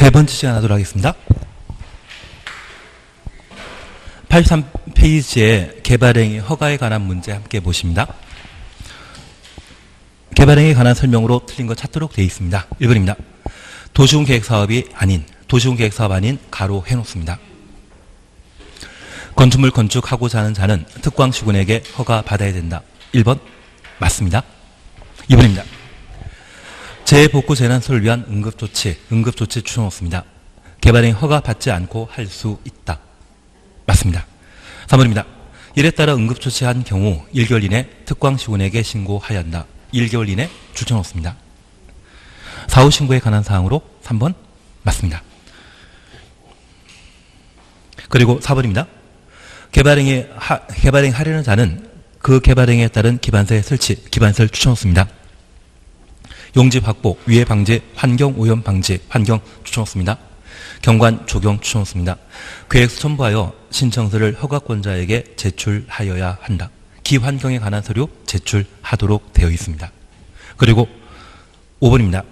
세 번째 시간 하도록 하겠습니다. 83페이지에 개발행위 허가에 관한 문제 함께 보십니다. 개발행위에 관한 설명으로 틀린 거 찾도록 되어 있습니다. 1번입니다. 도시군 계획사업이 아닌, 도시군 계획사업 아닌 가로 해놓습니다. 건축물 건축하고자 하는 자는 특광시군에게 허가 받아야 된다. 1번 맞습니다. 2번입니다. 재복구 재난소를 위한 응급조치 추천없습니다. 개발행위 허가 받지 않고 할 수 있다. 맞습니다. 3번입니다. 이에 따라 응급조치한 경우 1개월 이내 특광시군에게 신고하여야 한다. 1개월 이내 추천없습니다. 사후 신고에 관한 사항으로 3번 맞습니다. 그리고 4번입니다. 개발행위 하려는 자는 그 개발행위에 따른 기반서의 설치, 기반서를 추천없습니다. 용집 확보, 위해 방지, 환경 오염 방지, 환경 추천없습니다. 경관 조경 추천없습니다. 계획서 첨부하여 신청서를 허가권자에게 제출하여야 한다. 기환경에 관한 서류 제출하도록 되어 있습니다. 그리고 5번입니다.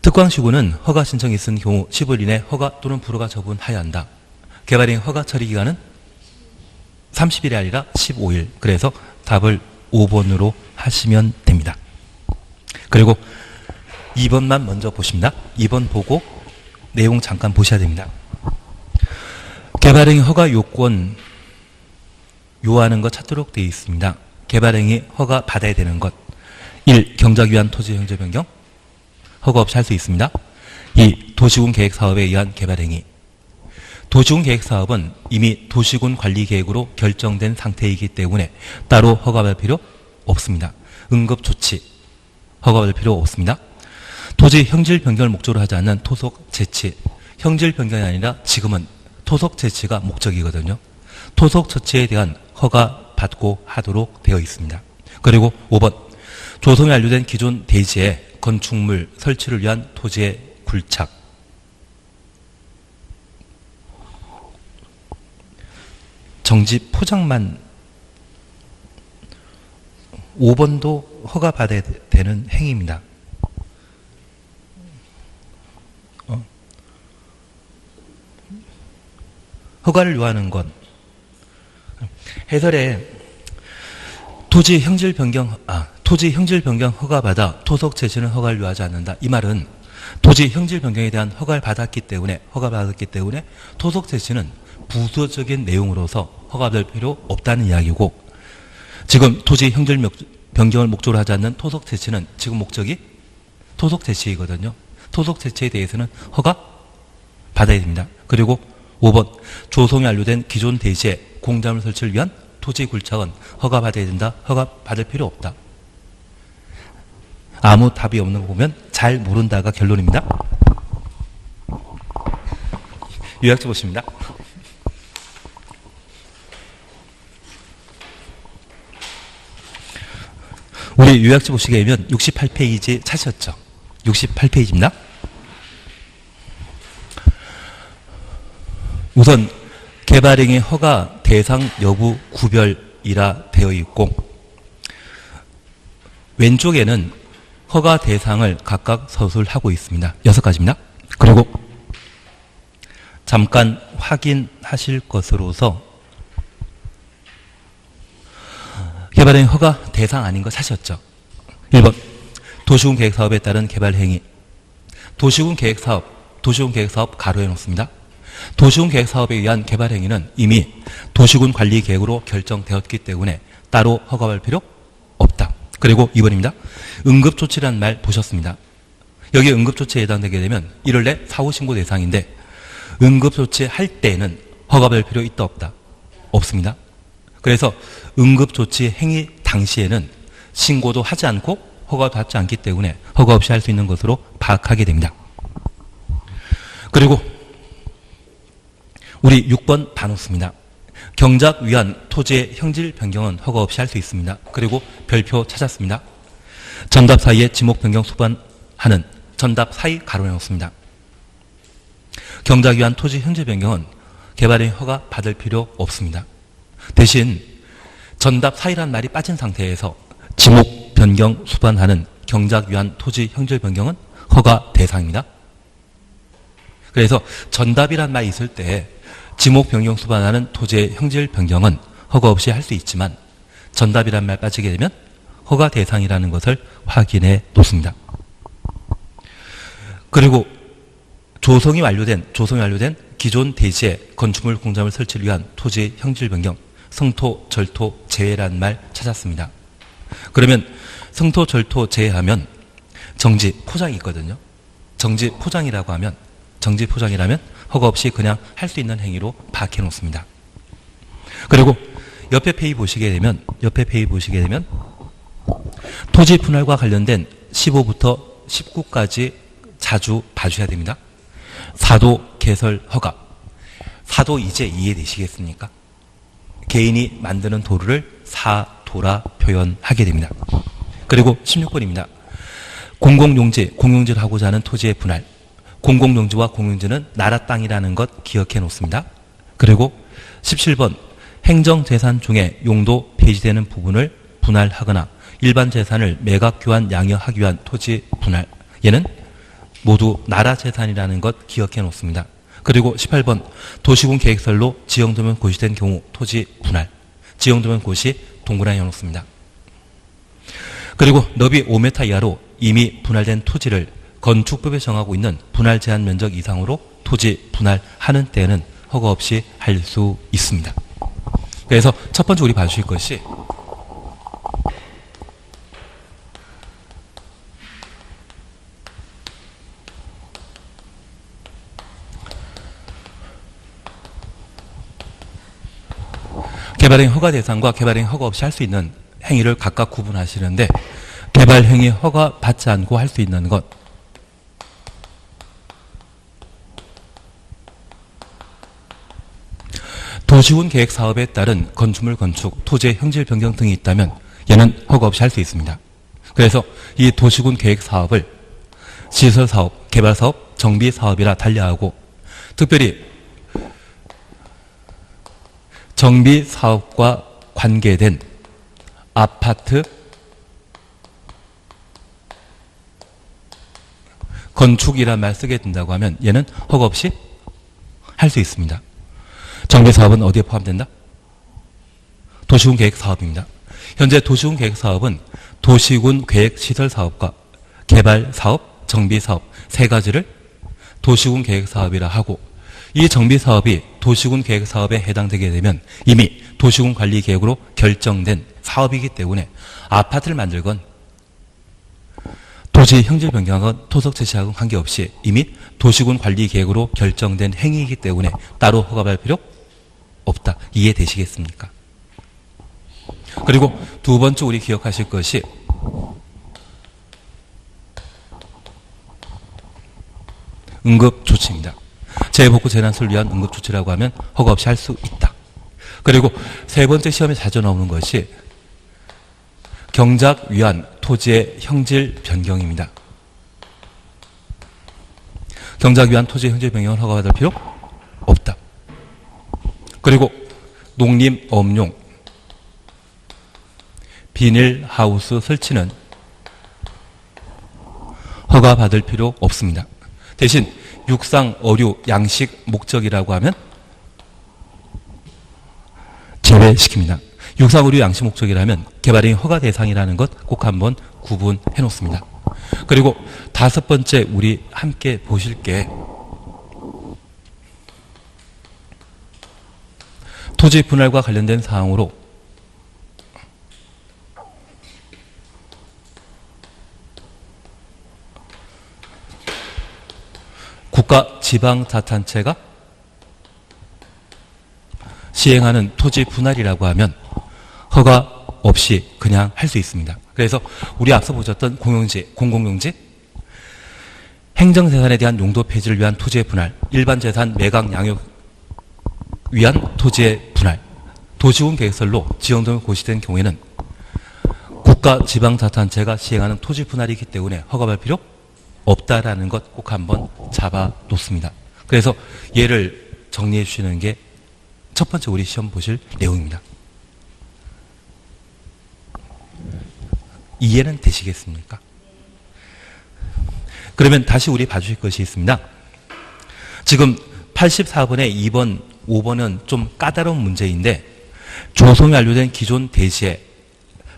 특광시군은 허가 신청이 있은 경우 10일 이내 허가 또는 불허가 처분하여야 한다. 개발행위 허가 처리 기간은 30일이 아니라 15일. 그래서 답을 5번으로 하시면 됩니다. 그리고 2번만 먼저 보십니다. 2번 보고 내용 잠깐 보셔야 됩니다. 개발행위 허가 요건 요하는 것 찾도록 되어 있습니다. 개발행위 허가 받아야 되는 것 1. 경작 위한 토지 형질 변경 허가 없이 할 수 있습니다. 2. 도시군 계획사업에 의한 개발행위 도시군 계획사업은 이미 도시군 관리계획으로 결정된 상태이기 때문에 따로 허가받을 필요 없습니다. 응급조치 허가받을 필요 없습니다. 토지 형질 변경을 목적으로 하지 않는 토속 재치 형질 변경이 아니라 지금은 토속 재치가 목적이거든요. 토속 재치에 대한 허가 받고 하도록 되어 있습니다. 그리고 5번 조성에 완료된 기존 대지에 건축물 설치를 위한 토지의 굴착 정지 포장만 5번도 허가받아야 되는 행위입니다. 허가를 요하는 건 해설에 토지 형질 변경 허가받아 토속 재치는 허가를 요하지 않는다. 이 말은 토지 형질 변경에 대한 허가를 받았기 때문에 토속 재치는 부수적인 내용으로서 허가받을 필요 없다는 이야기고 지금 토지 형질 변경을 목적으로 하지 않는 토속 재치는 지금 목적이 토속 재치이거든요. 토속 재치에 대해서는 허가 받아야 됩니다. 그리고 5번 조성이 완료된 기존 대지에 공작물 설치를 위한 토지 굴착은 허가 받아야 된다. 허가 받을 필요 없다. 아무 답이 없는 거 보면 잘 모른다가 결론입니다. 요약해 보십니다. 우리 요약지 보시게 되면 68페이지 찾으셨죠? 68페이지입니다. 우선 개발행위 허가 대상 여부 구별이라 되어 있고 왼쪽에는 허가 대상을 각각 서술하고 있습니다. 6가지입니다. 그리고 잠깐 확인하실 것으로서 개발행위 허가 대상 아닌 거 사셨죠? 1번 도시군 계획사업에 따른 개발행위 도시군 계획사업 가로해 놓습니다. 도시군 계획사업에 의한 개발행위는 이미 도시군 관리계획으로 결정되었기 때문에 따로 허가할 필요 없다. 그리고 2번입니다. 응급조치라는 말 보셨습니다. 여기 응급조치에 해당되게 되면 이를래 사후 신고 대상인데 응급조치 할 때는 허가받을 필요 있다 없다? 없습니다. 그래서 응급조치 행위 당시에는 신고도 하지 않고 허가받지 않기 때문에 허가 없이 할 수 있는 것으로 파악하게 됩니다. 그리고 우리 6번 다 놓습니다. 경작 위한 토지의 형질 변경은 허가 없이 할 수 있습니다. 그리고 별표 찾았습니다. 전답 사이에 지목 변경 수반하는 전답 사이 가로해 놓습니다. 경작 위한 토지 형질 변경은 개발행위 허가 받을 필요 없습니다. 대신 전답 사이란 말이 빠진 상태에서 지목 변경 수반하는 경작 위한 토지 형질 변경은 허가 대상입니다. 그래서 전답이란 말이 있을 때 지목 변경 수반하는 토지의 형질 변경은 허가 없이 할 수 있지만 전답이란 말 빠지게 되면 허가 대상이라는 것을 확인해 놓습니다. 그리고 조성이 완료된 기존 대지에 건축물 공장을 설치를 위한 토지 형질 변경, 성토, 절토, 재해라는 말 찾았습니다. 그러면 성토, 절토, 재해하면 정지, 포장이 있거든요. 정지, 포장이라고 하면 정지, 포장이라면 허가 없이 그냥 할 수 있는 행위로 파악해 놓습니다. 그리고 옆에 페이지 보시게 되면 토지 분할과 관련된 15부터 19까지 자주 봐주셔야 됩니다. 사도 개설 허가. 사도 이제 이해되시겠습니까? 개인이 만드는 도로를 사도라 표현하게 됩니다. 그리고 16번입니다. 공공용지, 공용지를 하고자 하는 토지의 분할. 공공용지와 공용지는 나라 땅이라는 것 기억해 놓습니다. 그리고 17번 행정재산 중에 용도 폐지되는 부분을 분할하거나 일반 재산을 매각 교환 양여하기 위한 토지 분할. 얘는 모두 나라 재산이라는 것 기억해 놓습니다. 그리고 18번 도시군 계획설로 지형도면 고시된 경우 토지 분할. 지형도면 고시 동그라미 해놓습니다. 그리고 너비 5m 이하로 이미 분할된 토지를 건축법에 정하고 있는 분할 제한 면적 이상으로 토지 분할하는 때에는 허가 없이 할 수 있습니다. 그래서 첫 번째 우리 봐주실 것이 개발행위 허가 대상과 개발행위 허가 없이 할 수 있는 행위를 각각 구분하시는데 개발행위 허가 받지 않고 할 수 있는 것 도시군 계획 사업에 따른 건축물 건축, 토지의 형질 변경 등이 있다면 얘는 허가 없이 할 수 있습니다. 그래서 이 도시군 계획 사업을 시설 사업, 개발 사업, 정비 사업이라 달리하고 특별히 정비 사업과 관계된 아파트 건축이란 말 쓰게 된다고 하면 얘는 허가 없이 할 수 있습니다. 정비 사업은 어디에 포함된다? 도시군 계획 사업입니다. 현재 도시군 계획 사업은 도시군 계획 시설 사업과 개발 사업, 정비 사업 세 가지를 도시군 계획 사업이라 하고 이 정비 사업이 도시군 계획 사업에 해당되게 되면 이미 도시군 관리 계획으로 결정된 사업이기 때문에 아파트를 만들건 도시 형질 변경하건 토속 제시하건 관계없이 이미 도시군 관리 계획으로 결정된 행위이기 때문에 따로 허가받을 필요 없다. 이해되시겠습니까? 그리고 두 번째 우리 기억하실 것이 응급조치입니다. 재해복구 재난수를 위한 응급조치라고 하면 허가 없이 할 수 있다. 그리고 세 번째 시험에 자주 나오는 것이 경작 위한 토지의 형질 변경입니다. 경작 위한 토지의 형질 변경을 허가받을 필요 없다. 그리고 농림 업용 비닐하우스 설치는 허가받을 필요 없습니다. 대신 육상, 어류, 양식 목적이라고 하면 제외시킵니다. 육상, 어류, 양식 목적이라면 개발행위 허가 대상이라는 것 꼭 한번 구분해 놓습니다. 그리고 다섯 번째 우리 함께 보실 게 토지 분할과 관련된 사항으로 국가 지방자치단체가 시행하는 토지 분할이라고 하면 허가 없이 그냥 할 수 있습니다. 그래서 우리 앞서 보셨던 공용지, 공공용지, 행정재산에 대한 용도 폐지를 위한 토지의 분할, 일반 재산 매각 양육 위한 토지의 분할, 도시군 계획설로 지형도면 고시된 경우에는 국가 지방자치단체가 시행하는 토지 분할이기 때문에 허가받을 필요 없다라는 것 꼭 한번 잡아 놓습니다. 그래서 얘를 정리해 주시는 게 첫 번째 우리 시험 보실 내용입니다. 이해는 되시겠습니까? 그러면 다시 우리 봐주실 것이 있습니다. 지금 84번에 2번, 5번은 좀 까다로운 문제인데 조성이 완료된 기존 대지의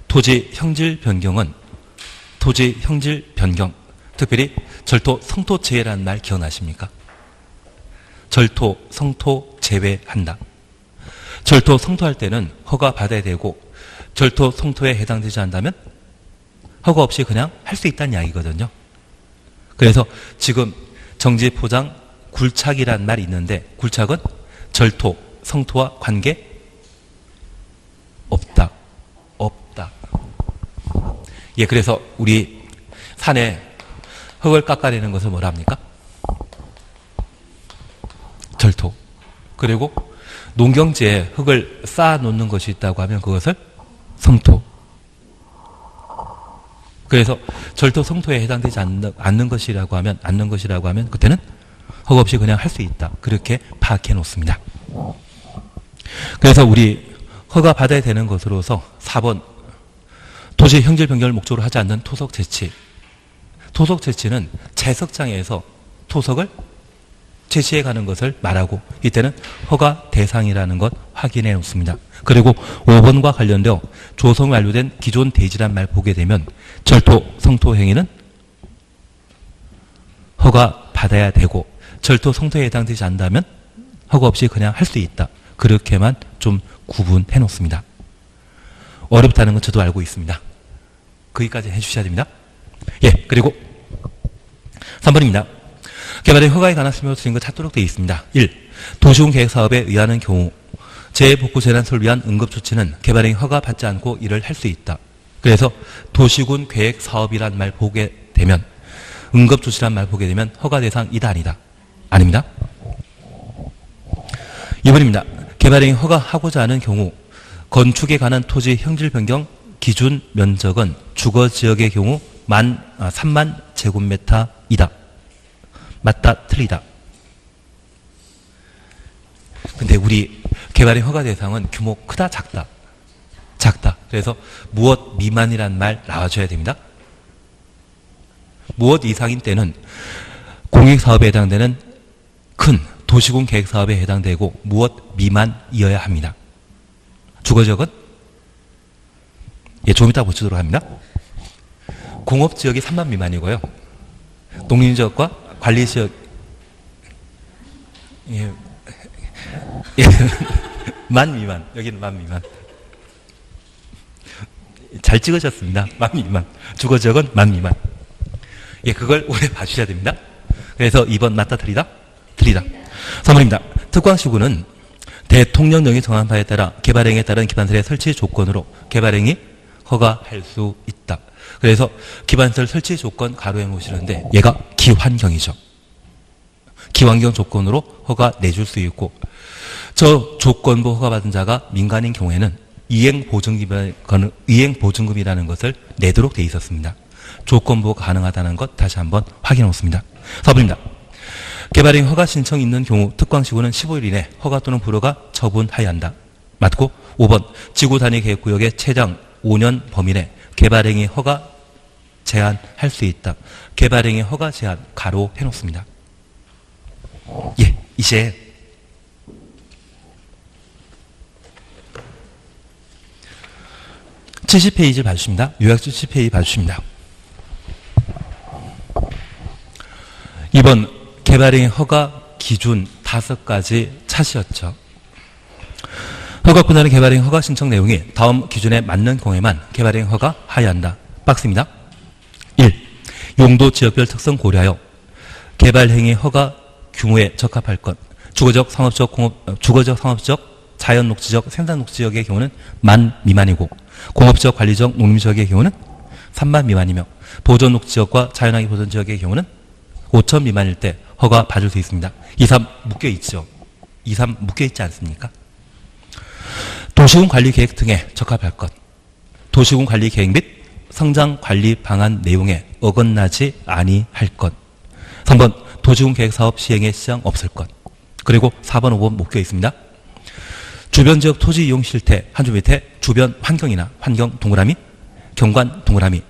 토지 형질 변경은 토지 형질 변경, 특별히 절토 성토 제외라는 말 기억나십니까? 절토 성토 제외한다. 절토 성토할 때는 허가 받아야 되고 절토 성토에 해당되지 않다면 허가 없이 그냥 할 수 있다는 이야기거든요. 그래서 지금 정지 포장 굴착이라는 말이 있는데 굴착은 절토 성토와 관계 없다. 없다. 예, 그래서 우리 산에 흙을 깎아내는 것을 뭐라 합니까? 절토. 그리고 농경지에 흙을 쌓아 놓는 것이 있다고 하면 그것을 성토. 그래서 절토 성토에 해당되지 않는 것이라고 하면 그때는 허가 없이 그냥 할 수 있다. 그렇게 파악해 놓습니다. 그래서 우리 허가 받아야 되는 것으로서 4번 토지 형질 변경을 목적으로 하지 않는 토석 채취. 토석 채취는 채석장에서 토석을 채취해 가는 것을 말하고 이때는 허가 대상이라는 것 확인해 놓습니다. 그리고 5번과 관련되어 조성이 완료된 기존 대지란 말 보게 되면 절토, 성토 행위는 허가 받아야 되고 절토, 성토에 해당되지 않는다면 허가 없이 그냥 할 수 있다. 그렇게만 좀 구분해 놓습니다. 어렵다는 건 저도 알고 있습니다. 거기까지 해주셔야 됩니다. 예, 그리고 3번입니다. 개발의 허가에 관한 설명을 드린 것 찾도록 되어 있습니다. 1. 도시군 계획사업에 의하는 경우 재복구 재난설을 위한 응급조치는 개발행위 허가 받지 않고 일을 할 수 있다. 그래서 도시군 계획사업이란 말 보게 되면 응급조치란 말 보게 되면 허가 대상이다 아니다? 아닙니다. 2번입니다. 개발행위 허가하고자 하는 경우 건축에 관한 토지 형질 변경 기준 면적은 주거지역의 경우 3만 제곱미터이다. 맞다, 틀리다. 근데 우리 개발의 허가 대상은 규모 크다, 작다? 작다. 그래서 무엇 미만이란 말 나와줘야 됩니다. 무엇 이상인 때는 공익사업에 해당되는 큰 도시군 계획사업에 해당되고 무엇 미만이어야 합니다. 주거지역은? 예, 좀 이따 보시도록 합니다. 공업지역이 3만 미만이고요. 농림지역과 관리지역, 예, 예, 만 미만. 여기는 만 미만. 잘 찍으셨습니다. 만 미만. 주거지역은 만 미만. 예, 그걸 오래 봐주셔야 됩니다. 그래서 2번 맞다, 틀리다? 틀리다. 3번입니다. 특광시구는 대통령령이 정한 바에 따라 개발행위에 따른 기반설의 설치 조건으로 개발행위 허가할 수 있다. 그래서 기반설 설치 조건 가로해 놓으시는데 얘가 기환경이죠. 기환경 조건으로 허가 내줄 수 있고 저 조건부 허가받은 자가 민간인 경우에는 이행보증금이라는 것을 내도록 돼 있었습니다. 조건부가 가능하다는 것 다시 한번 확인해 놓습니다. 4번입니다. 개발행위 허가 신청이 있는 경우 특광시구는 15일 이내 허가 또는 불허가 처분하여야 한다. 맞고 5번 지구단위계획구역의 최장 5년 범위 내 개발행위 허가 제한할 수 있다. 개발행위 허가 제한 가로 해놓습니다. 예, 이제 70페이지를 봐주십니다. 요약 70페이지 봐주십니다. 2번 개발행위 허가 기준 5가지 차시였죠. 허가권자는 개발행위 허가 신청 내용이 다음 기준에 맞는 경우에만 개발행위 허가하여야 한다. 박스입니다. 1. 용도 지역별 특성 고려하여 개발행위 허가 규모에 적합할 것. 주거적, 상업적, 자연녹지적, 생산녹지역의 경우는 만 미만이고 공업지역, 관리적, 농림지역의 경우는 3만 미만이며 보존녹지역과 자연환기 보존지역의 경우는 5천 미만일 때 허가 받을 수 있습니다. 2, 3 묶여있죠. 2, 3 묶여있지 않습니까? 도시군 관리 계획 등에 적합할 것. 도시군 관리 계획 및 성장 관리 방안 내용에 어긋나지 아니할 것. 3번 도시군 계획 사업 시행에 시장 없을 것. 그리고 4번, 5번 묶여 있습니다. 주변 지역 토지 이용 실태 한 줄 밑에 주변 환경이나 환경 동그라미, 경관 동그라미,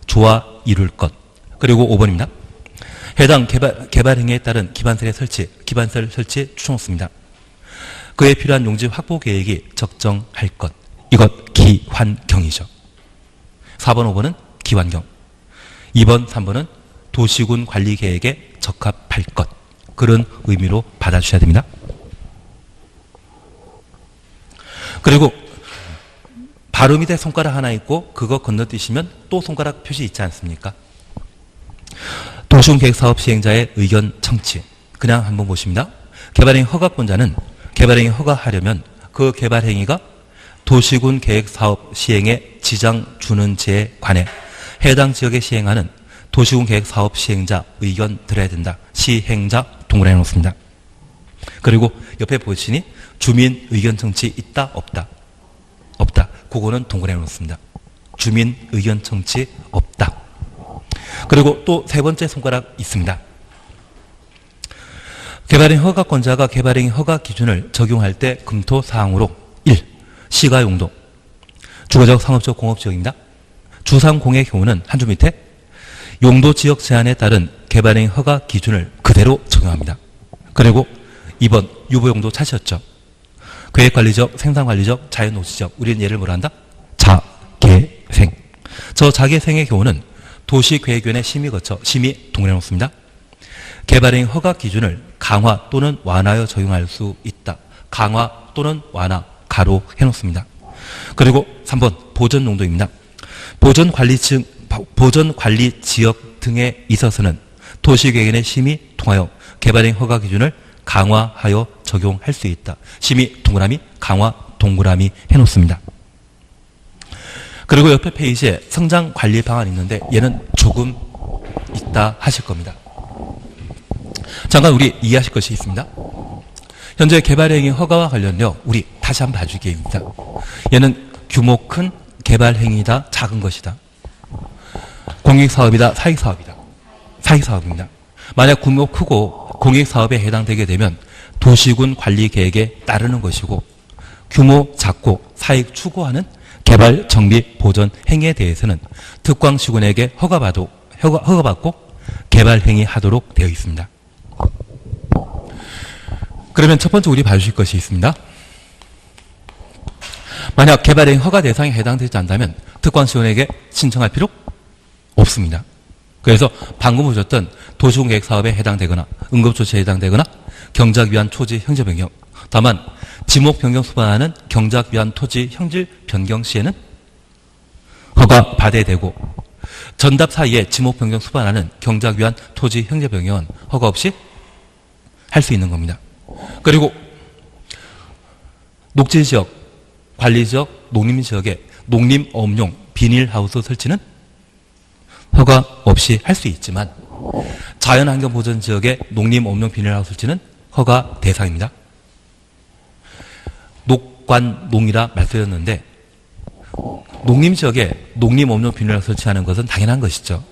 조화 이룰 것. 그리고 5번입니다. 해당 개발 행위에 따른 기반설 설치 추천없습니다. 그에 필요한 용지 확보 계획이 적정할 것. 이것 기환경이죠. 4번, 5번은 기환경. 2번, 3번은 도시군 관리 계획에 적합할 것. 그런 의미로 받아주셔야 됩니다. 그리고 바로 밑에 손가락 하나 있고 그거 건너뛰시면 또 손가락 표시 있지 않습니까? 도시군 계획 사업 시행자의 의견 청취. 그냥 한번 보십니다. 개발행위 허가권자는 개발행위 허가하려면 그 개발행위가 도시군 계획 사업 시행에 지장 주는 지에 관해 해당 지역에 시행하는 도시군 계획 사업 시행자 의견 들어야 된다. 시행자 동그라미 놓습니다. 그리고 옆에 보시니 주민 의견 청취 있다 없다. 없다. 그거는 동그라미 놓습니다. 주민 의견 청취 없다. 그리고 또 세 번째 손가락 있습니다. 개발행위 허가권자가 개발행위 허가 기준을 적용할 때 검토 사항으로 1. 시가 용도. 주거적, 상업적, 공업지역입니다. 주상공의 경우는 한 줄 밑에 용도 지역 제한에 따른 개발행위 허가 기준을 그대로 적용합니다. 그리고 2번 유보용도 찾으셨죠. 계획관리적, 생산관리적, 자연녹지적. 우리는 얘를 뭐라 한다? 자개생. 저 자개생의 경우는 도시계획위원회 심의 거쳐 심의 동일해 놓습니다. 개발행위 허가 기준을 강화 또는 완화하여 적용할 수 있다. 강화 또는 완화 가로 해놓습니다. 그리고 3번 보전 용도입니다. 보전 관리 지역 등에 있어서는 도시계획위원회 심의 통하여 개발행위 허가 기준을 강화하여 적용할 수 있다. 심의 동그라미, 강화 동그라미 해놓습니다. 그리고 옆에 페이지에 성장 관리 방안이 있는데 얘는 조금 있다 하실 겁니다. 잠깐 우리 이해하실 것이 있습니다. 현재 개발행위 허가와 관련되어 우리 다시 한번 봐줄 게임입니다. 얘는 규모 큰 개발행위다, 작은 것이다. 공익사업이다, 사익사업이다. 사익사업입니다. 만약 규모 크고 공익사업에 해당되게 되면 도시군 관리계획에 따르는 것이고 규모 작고 사익 추구하는 개발, 정비, 보전 행위에 대해서는 특광시군에게 허가받고 개발행위 하도록 되어 있습니다. 그러면 첫 번째 우리 봐주실 것이 있습니다. 만약 개발행위 허가 대상에 해당되지 않다면 특광시군에게 신청할 필요 없습니다. 그래서 방금 보셨던 도시군계획 사업에 해당되거나 응급조치에 해당되거나 경작 위한 토지 형질 변경. 다만 지목 변경 수반하는 경작 위한 토지 형질 변경 시에는 허가 받아야 되고 전답 사이에 지목 변경 수반하는 경작 위한 토지 형질 변경은 허가 없이 할 수 있는 겁니다. 그리고 녹지지역, 관리지역, 농림지역에 농림업용 비닐하우스 설치는 허가 없이 할 수 있지만 자연환경보전지역에 농림업용 비닐하우스 설치는 허가 대상입니다. 녹관농이라 말씀드렸는데 농림지역에 농림업용 비닐하우스 설치하는 것은 당연한 것이죠.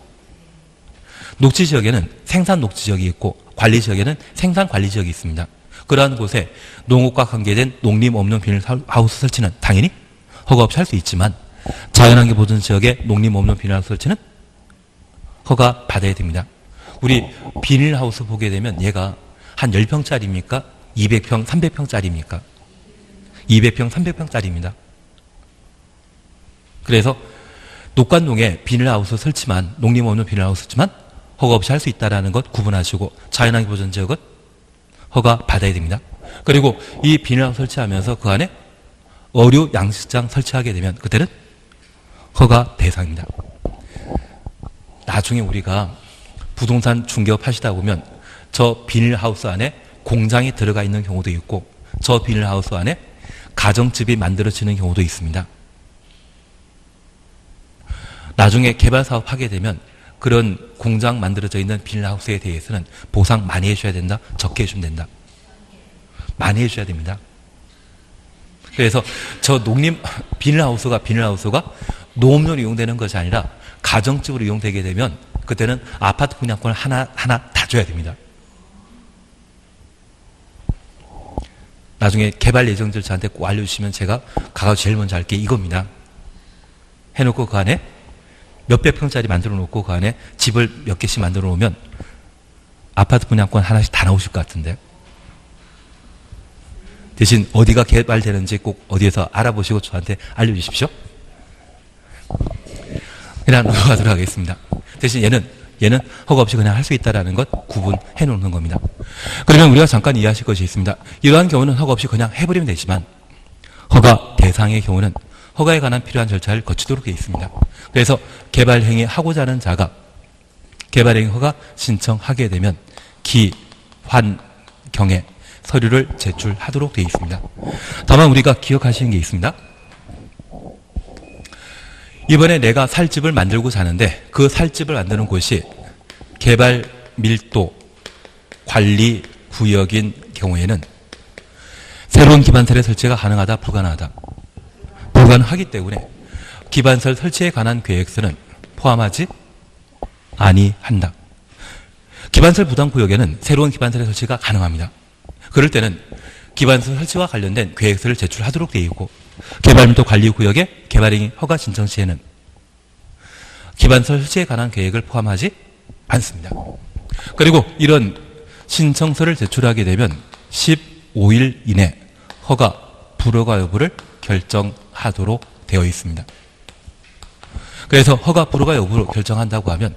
녹지지역에는 생산녹지지역이 있고 관리지역에는 생산관리지역이 있습니다. 그러한 곳에 농업과 관계된 농림업용 비닐하우스 설치는 당연히 허가 없이 할 수 있지만 자연환경보전지역에 농림업용 비닐하우스 설치는 허가 받아야 됩니다. 우리 비닐하우스 보게 되면 얘가 한 10평짜리입니까? 200평, 300평짜리입니까? 200평, 300평짜리입니다. 그래서 녹관동에 비닐하우스 설치만, 농림업용 비닐하우스 설치만 허가 없이 할 수 있다는 것 구분하시고 자연환경보전지역은 허가 받아야 됩니다. 그리고 이 비닐하우스 설치하면서 그 안에 어류 양식장 설치하게 되면 그때는 허가 대상입니다. 나중에 우리가 부동산 중개업 하시다 보면 저 비닐하우스 안에 공장이 들어가 있는 경우도 있고 저 비닐하우스 안에 가정집이 만들어지는 경우도 있습니다. 나중에 개발사업 하게 되면 그런 공장 만들어져 있는 비닐하우스에 대해서는 보상 많이 해줘야 된다? 적게 해주면 된다? 많이 해줘야 됩니다. 그래서 저 비닐하우스가 농업용으로 이용되는 것이 아니라 가정집으로 이용되게 되면 그때는 아파트 분양권을 하나 다 줘야 됩니다. 나중에 개발 예정지를 저한테 꼭 알려주시면 제가 가서 제일 먼저 할 게 이겁니다. 해놓고 그 안에 몇백 평짜리 만들어 놓고 그 안에 집을 몇 개씩 만들어 놓으면 아파트 분양권 하나씩 다 나오실 것 같은데. 대신 어디가 개발되는지 꼭 어디에서 알아보시고 저한테 알려주십시오. 그냥 넘어가도록 하겠습니다. 대신 얘는 허가 없이 그냥 할 수 있다는 것 구분해 놓는 겁니다. 그러면 우리가 잠깐 이해하실 것이 있습니다. 이러한 경우는 허가 없이 그냥 해버리면 되지만 허가 대상의 경우는 허가에 관한 필요한 절차를 거치도록 되어 있습니다. 그래서 개발행위 하고자 하는 자가 개발행위 허가 신청하게 되면 기환경에 서류를 제출하도록 되어 있습니다. 다만 우리가 기억하시는 게 있습니다. 이번에 내가 살 집을 만들고 사는데 그 살 집을 만드는 곳이 개발 밀도 관리 구역인 경우에는 새로운 기반설의 설치가 가능하다, 불가능하다? 불가능하기 때문에 기반설 설치에 관한 계획서는 포함하지 아니한다. 기반설 부담 구역에는 새로운 기반설의 설치가 가능합니다. 그럴 때는 기반설 설치와 관련된 계획서를 제출하도록 되어 있고 개발밀도 관리구역의 개발행위 허가 신청 시에는 기반설 설치에 관한 계획을 포함하지 않습니다. 그리고 이런 신청서를 제출하게 되면 15일 이내 허가 불허가 여부를 결정하도록 되어 있습니다. 그래서 허가 불허가 여부를 결정한다고 하면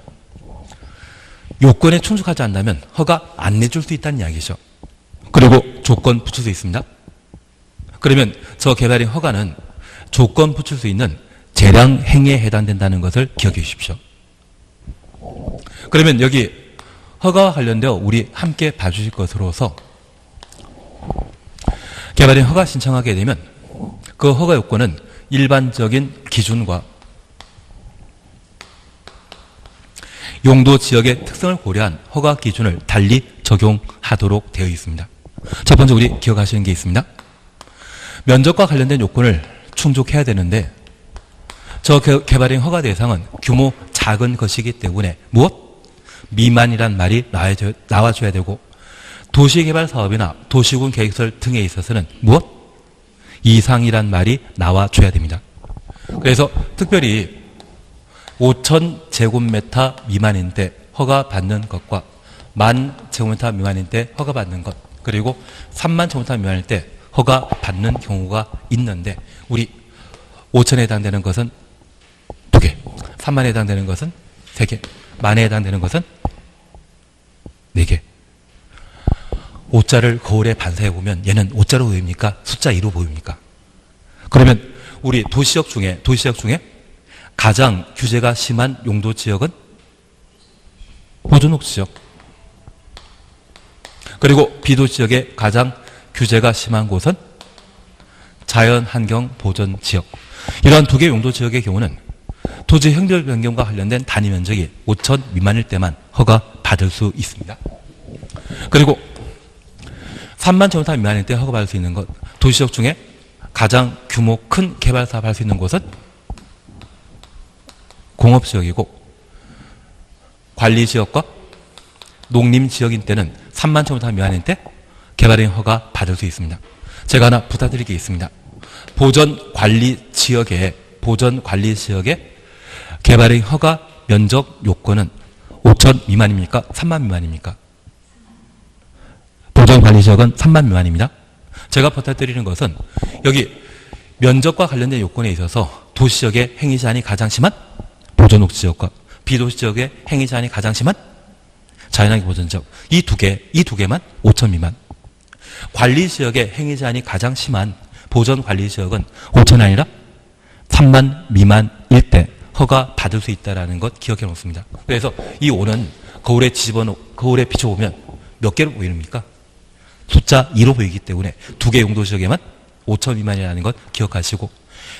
요건에 충족하지 않는다면 허가 안 내줄 수 있다는 이야기죠. 그리고 조건 붙일 수 있습니다. 그러면 저 개발행 허가는 조건 붙일 수 있는 재량 행위에 해당된다는 것을 기억해 주십시오. 그러면 여기 허가와 관련되어 우리 함께 봐주실 것으로서 개발행 허가 신청하게 되면 그 허가 요건은 일반적인 기준과 용도 지역의 특성을 고려한 허가 기준을 달리 적용하도록 되어 있습니다. 첫 번째 우리 기억하시는 게 있습니다. 면적과 관련된 요건을 충족해야 되는데 저 개발행 허가 대상은 규모 작은 것이기 때문에 무엇? 미만이란 말이 나와줘야 되고 도시개발 사업이나 도시군 계획설 등에 있어서는 무엇? 이상이란 말이 나와줘야 됩니다. 그래서 특별히 5,000제곱미터 미만인 때 허가받는 것과 10,000제곱미터 미만인 때 허가받는 것 그리고 30,000제곱미터 미만일 때 허가받는 경우가 있는데 우리 5,000에 해당되는 것은 2개, 3만에 해당되는 것은 3개, 만에 해당되는 것은 4개. 5자를 거울에 반사해 보면 얘는 5자로 보입니까? 숫자 2로 보입니까? 그러면 우리 도시역 중에 가장 규제가 심한 용도 지역은 보존옥 지역. 그리고 비도시 지역에 가장 규제가 심한 곳은 자연환경 보전 지역. 이러한 두 개 용도 지역의 경우는 토지 행정 변경과 관련된 단위 면적이 5,000 미만일 때만 허가 받을 수 있습니다. 그리고 3만 제곱미터 미만일 때 허가 받을 수 있는 것, 도시지역 중에 가장 규모 큰 개발 사업 할 수 있는 곳은 공업지역이고 관리지역과 농림지역인 때는 3만 제곱미터 미만일 때 개발행 허가 받을 수 있습니다. 제가 하나 부탁드릴 게 있습니다. 보전관리지역의 개발행 허가 면적 요건은 5,000 미만입니까? 3만 미만입니까? 보전관리지역은 3만 미만입니다. 제가 부탁드리는 것은 여기 면적과 관련된 요건에 있어서 도시지역의 행위 제한이 가장 심한 보전옥 지역과 비도시 지역의 행위 제한이 가장 심한 자연환경 보전지역 이 두 개만 5,000 미만. 관리지역의 행위 제한이 가장 심한 보전관리지역은 5,000이 아니라 3만 미만일 때 허가 받을 수 있다는 것 기억해 놓습니다. 그래서 이 5는 거울에 비춰보면 몇 개로 보입니까? 숫자 2로 보이기 때문에 두 개 용도 지역에만 5,000 미만이라는 것 기억하시고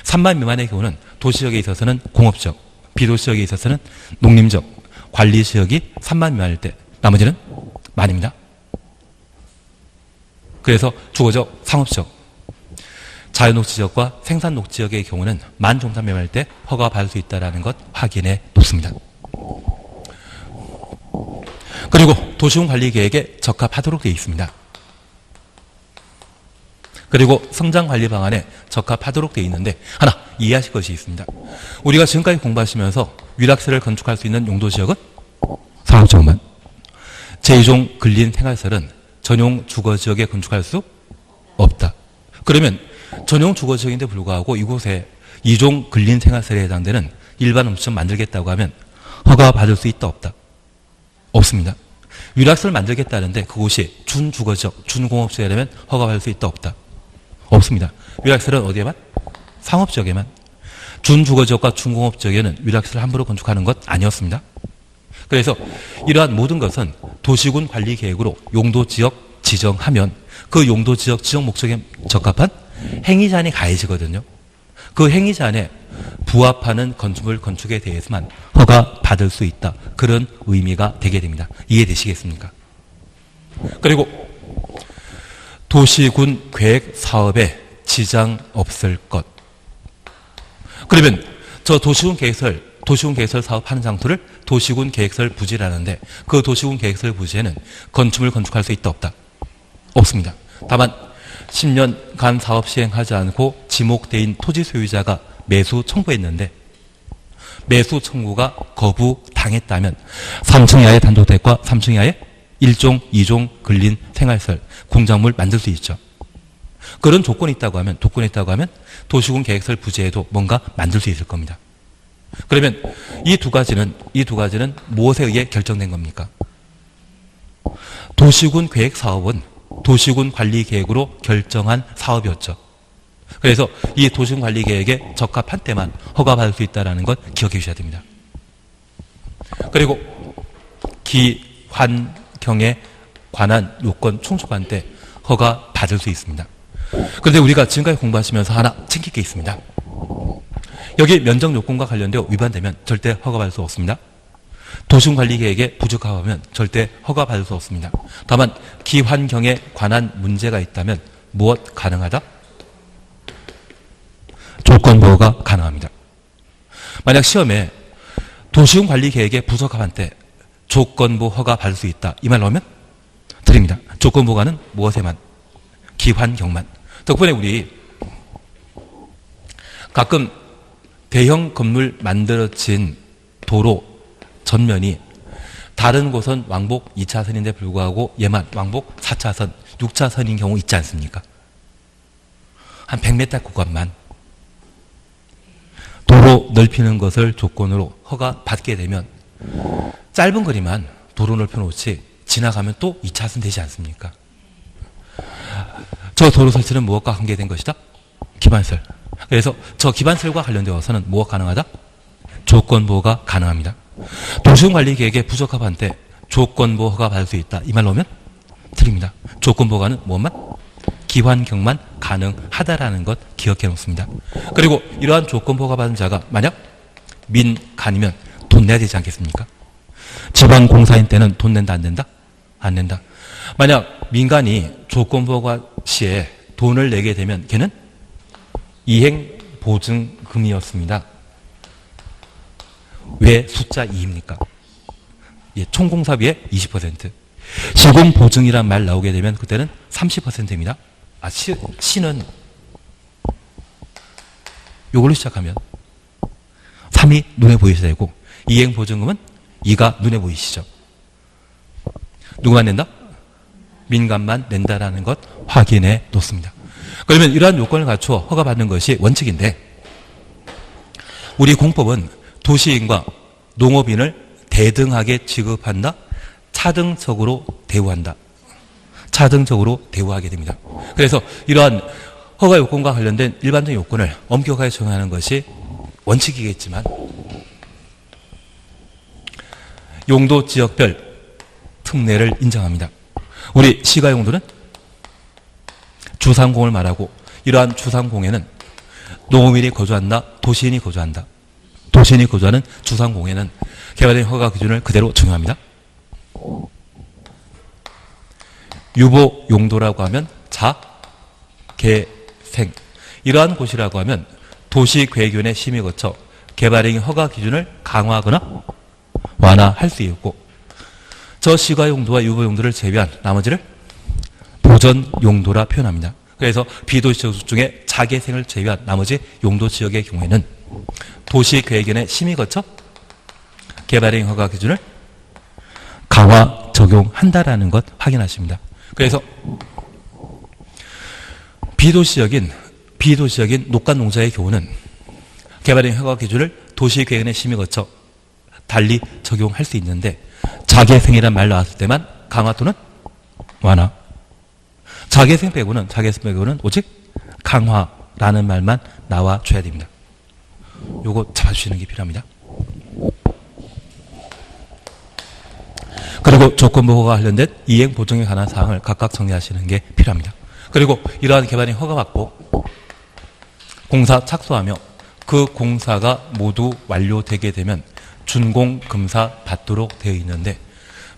3만 미만의 경우는 도시지역에 있어서는 공업지역, 비도시지역에 있어서는 농림지역, 관리지역이 3만 미만일 때 나머지는 만입니다. 그래서 주거지역, 상업지역, 자연녹지지역과 생산녹지지역의 경우는 만 종산 미만일 때 허가 받을 수 있다는 것 확인해 놓습니다. 그리고 도시군관리계획에 적합하도록 되어 있습니다. 그리고 성장관리 방안에 적합하도록 되어 있는데 하나 이해하실 것이 있습니다. 우리가 지금까지 공부하시면서 위락시를 건축할 수 있는 용도지역은 상업지역만, 제2종 근린 생활설은 전용 주거지역에 건축할 수 없다. 그러면 전용 주거지역인데 불구하고 이곳에 2종 근린 생활설에 해당되는 일반 음식점 만들겠다고 하면 허가 받을 수 있다 없다? 없습니다. 위락설을 만들겠다는데 그곳이 준주거지역, 준공업지역이라면 허가 받을 수 있다 없다? 없습니다. 위락설은 어디에만? 상업지역에만. 준주거지역과 준공업지역에는 위락설을 함부로 건축하는 것 아니었습니다. 그래서 이러한 모든 것은 도시군 관리 계획으로 용도지역 지정하면 그 용도지역 지정 목적에 적합한 행위제한이 가해지거든요. 그 행위제한에 부합하는 건축물 건축에 대해서만 허가 받을 수 있다. 그런 의미가 되게 됩니다. 이해되시겠습니까? 그리고 도시군 계획 사업에 지장 없을 것. 그러면 저 도시군 계획설 사업하는 장소를 도시군 계획설 부지라는데 그 도시군 계획설 부지에는 건축물 건축할 수 있다 없다? 없습니다. 다만 10년간 사업 시행하지 않고 지목대인 토지 소유자가 매수 청구했는데 매수 청구가 거부당했다면 3층 이하의 단독택과 3층 이하의 1종, 2종 근린 생활설, 공작물 만들 수 있죠. 그런 조건이 있다고 하면 도시군 계획설 부지에도 뭔가 만들 수 있을 겁니다. 그러면 이 두 가지는 무엇에 의해 결정된 겁니까? 도시군 계획 사업은 도시군 관리 계획으로 결정한 사업이었죠. 그래서 이 도시군 관리 계획에 적합한 때만 허가받을 수 있다는 것 기억해 주셔야 됩니다. 그리고 기환경에 관한 요건 충족한 때 허가 받을 수 있습니다. 그런데 우리가 지금까지 공부하시면서 하나 챙길 게 있습니다. 여기 면적 요건과 관련되어 위반되면 절대 허가받을 수 없습니다. 도시군 관리 계획에 부적합하면 절대 허가받을 수 없습니다. 다만 기환경에 관한 문제가 있다면 무엇 가능하다? 조건보호가 가능합니다. 만약 시험에 도시군 관리 계획에 부적합한 때 조건보호 허가 받을 수 있다. 이 말로 하면 드립니다. 조건보호가는 무엇에만? 기환경만. 덕분에 우리 가끔 대형 건물 만들어진 도로 전면이 다른 곳은 왕복 2차선인데 불구하고 얘만 왕복 4차선, 6차선인 경우 있지 않습니까? 한 100m 구간만 도로 넓히는 것을 조건으로 허가 받게 되면 짧은 거리만 도로 넓혀놓지 지나가면 또 2차선 되지 않습니까? 저 도로 설치는 무엇과 관계된 것이다? 기반설. 그래서 저 기반설과 관련되어서는 무엇 가능하다? 조건보호가 가능합니다. 도시군관리계획에 부적합한 때 조건보호가 받을 수 있다. 이 말로 하면 틀립니다. 조건보호가는 무엇만? 기환경만 가능하다라는 것 기억해 놓습니다. 그리고 이러한 조건보호가 받은 자가 만약 민간이면 돈 내야 되지 않겠습니까? 지방공사인 때는 돈 낸다 안 낸다? 안 낸다. 만약 민간이 조건보호가 시에 돈을 내게 되면 걔는 이행보증금이었습니다. 왜 숫자 2입니까? 예, 총공사비의 20%. 시공보증이란 말 나오게 되면 그때는 30%입니다. 시는 요걸로 시작하면 3이 눈에 보이셔야 되고 이행보증금은 2가 눈에 보이시죠. 누구만 낸다? 민간만 낸다라는 것 확인해 놓습니다. 그러면 이러한 요건을 갖추어 허가받는 것이 원칙인데 우리 공법은 도시인과 농업인을 대등하게 취급한다. 차등적으로 대우한다. 차등적으로 대우하게 됩니다. 그래서 이러한 허가 요건과 관련된 일반적인 요건을 엄격하게 적용하는 것이 원칙이겠지만 용도 지역별 특례를 인정합니다. 우리 시가 용도는 주상공을 말하고 이러한 주상공에는 농업인이 거주한다. 도시인이 거주한다. 도시인이 거주하는 주상공에는 개발된 허가 기준을 그대로 적용합니다. 유보 용도라고 하면 자, 개, 생 이러한 곳이라고 하면 도시계획위원회 심의 거쳐 개발행위 허가 기준을 강화하거나 완화할 수 있고 저 시가 용도와 유보 용도를 제외한 나머지를 보전 용도라 표현합니다. 그래서 비도시 지역 중에 자개생을 제외한 나머지 용도 지역의 경우에는 도시계획위원회 심의 거쳐 개발행위 허가 기준을 강화, 적용한다라는 것 확인하십니다. 그래서 비도시적인 녹간농자의 경우는 개발행 허가 기준을 도시계획원의 심의 거쳐 달리 적용할 수 있는데 자개생이란 말 나왔을 때만 강화 또는 완화. 자개생 빼고는 오직 강화라는 말만 나와줘야 됩니다. 요거 잡아주시는 게 필요합니다. 그리고 조건부호가 관련된 이행 보증에 관한 사항을 각각 정리하시는 게 필요합니다. 그리고 이러한 개발행 허가받고 공사 착수하며 그 공사가 모두 완료되게 되면 준공금사 받도록 되어 있는데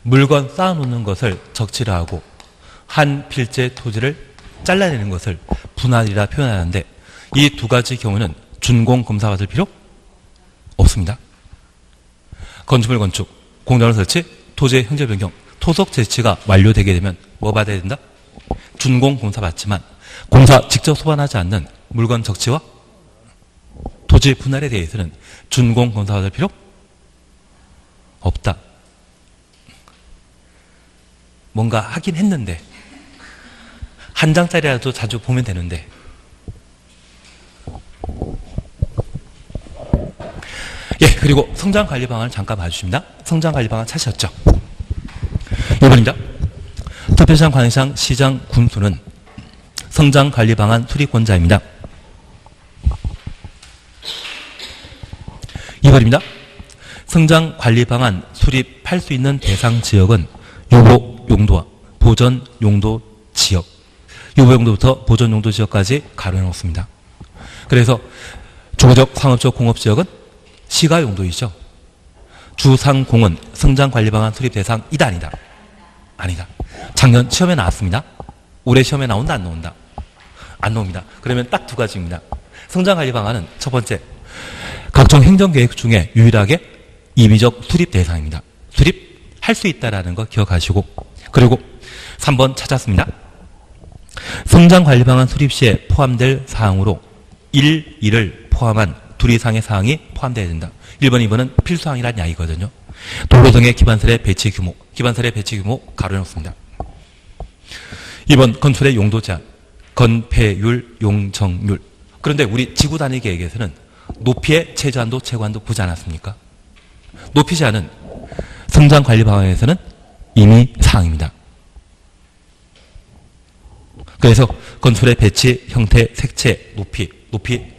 물건 쌓아놓는 것을 적치라 하고 한 필재 토지를 잘라내는 것을 분할이라 표현하는데 이 두 가지 경우는 준공금사 받을 필요 없습니다. 건축물 건축, 공단을 설치, 토지의 형질 변경, 토속 제치가 완료되게 되면 뭐 받아야 된다? 준공공사 받지만 공사 직접 소반하지 않는 물건 적치와 토지 분할에 대해서는 준공공사 받을 필요 없다. 뭔가 하긴 했는데 한 장짜리라도 자주 보면 되는데 예, 그리고 성장관리 방안을 잠깐 봐주십니다. 성장관리 방안 찾으셨죠? 1번입니다. 특별시장, 관시장, 시장, 군수는 성장관리 방안 수립권자입니다. 2번입니다. 성장관리 방안 수립할 수 있는 대상 지역은 유보 용도와 보전 용도 지역, 유보 용도부터 보전 용도 지역까지 가로해 놓습니다. 그래서 주거적, 상업적, 공업지역은 시가 용도이죠. 주상공은 성장관리방안 수립 대상이다, 아니다? 아니다. 작년 시험에 나왔습니다. 올해 시험에 나온다, 안 나온다? 안 나옵니다. 그러면 딱 두 가지입니다. 성장관리방안은 첫 번째, 각종 행정계획 중에 유일하게 임의적 수립 대상입니다. 수립할 수 있다는 거 기억하시고, 그리고 3번 찾았습니다. 성장관리방안 수립 시에 포함될 사항으로 1을 포함한 둘 이상의 사항이 포함되어야 된다. 1번, 2번은 필수사항이란 이야기거든요. 도로 등의 기반설의 배치 규모 가로해 놓습니다. 2번, 건축의 용도 제한, 건폐율, 용적률. 그런데 우리 지구 단위 계획에서는 높이의 최저한도, 최고한도 보지 않았습니까? 높이 제한은 성장관리 방안에서는 이미 사항입니다. 그래서 건축의 배치, 형태, 색채, 높이